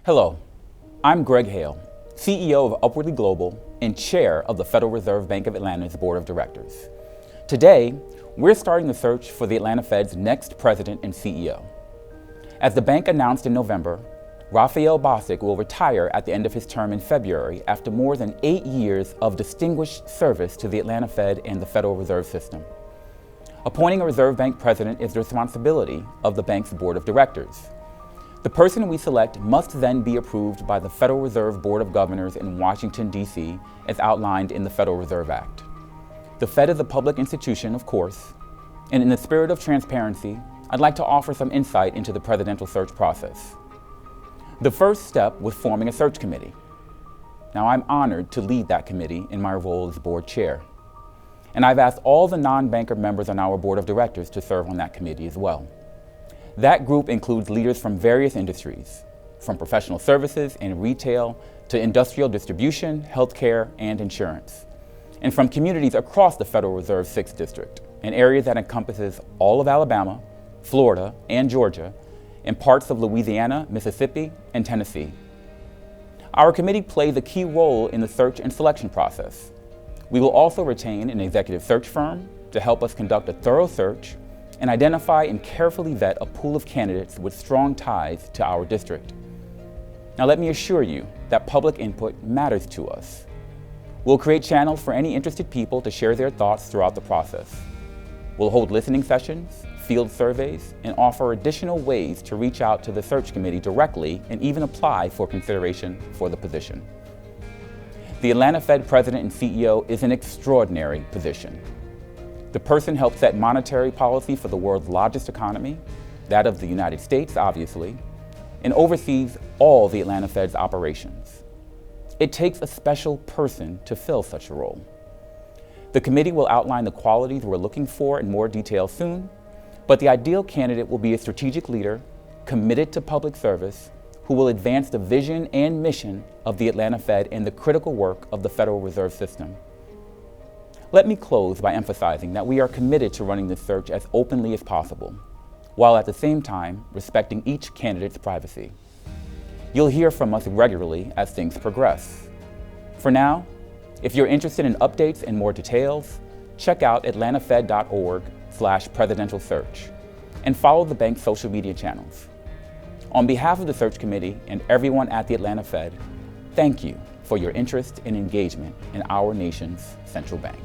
Hello, I'm Greg Haile, CEO of Upwardly Global and Chair of the Federal Reserve Bank of Atlanta's Board of Directors. Today, we're starting the search for the Atlanta Fed's next president and CEO. As the bank announced in November, Raphael Bostic will retire at the end of his term in February after more than 8 years of distinguished service to the Atlanta Fed and the Federal Reserve System. Appointing a Reserve Bank president is the responsibility of the bank's Board of Directors. The person we select must then be approved by the Federal Reserve Board of Governors in Washington, D.C., as outlined in the Federal Reserve Act. The Fed is a public institution, of course, and in the spirit of transparency, I'd like to offer some insight into the presidential search process. The first step was forming a search committee. Now, I'm honored to lead that committee in my role as board chair. And I've asked all the non-banker members on our board of directors to serve on that committee as well. That group includes leaders from various industries, from professional services and retail to industrial distribution, healthcare, and insurance, and from communities across the Federal Reserve 6th District, an area that encompasses all of Alabama, Florida, and Georgia, and parts of Louisiana, Mississippi, and Tennessee. Our committee plays a key role in the search and selection process. We will also retain an executive search firm to help us conduct a thorough search and identify and carefully vet a pool of candidates with strong ties to our district. Now, let me assure you that public input matters to us. We'll create channels for any interested people to share their thoughts throughout the process. We'll hold listening sessions, field surveys, and offer additional ways to reach out to the search committee directly and even apply for consideration for the position. The Atlanta Fed President and CEO is an extraordinary position. The person helps set monetary policy for the world's largest economy, that of the United States, obviously, and oversees all the Atlanta Fed's operations. It takes a special person to fill such a role. The committee will outline the qualities we're looking for in more detail soon, but the ideal candidate will be a strategic leader committed to public service who will advance the vision and mission of the Atlanta Fed and the critical work of the Federal Reserve System. Let me close by emphasizing that we are committed to running this search as openly as possible, while at the same time respecting each candidate's privacy. You'll hear from us regularly as things progress. For now, if you're interested in updates and more details, check out atlantafed.org/presidential search and follow the bank's social media channels. On behalf of the search committee and everyone at the Atlanta Fed, thank you for your interest and engagement in our nation's central bank.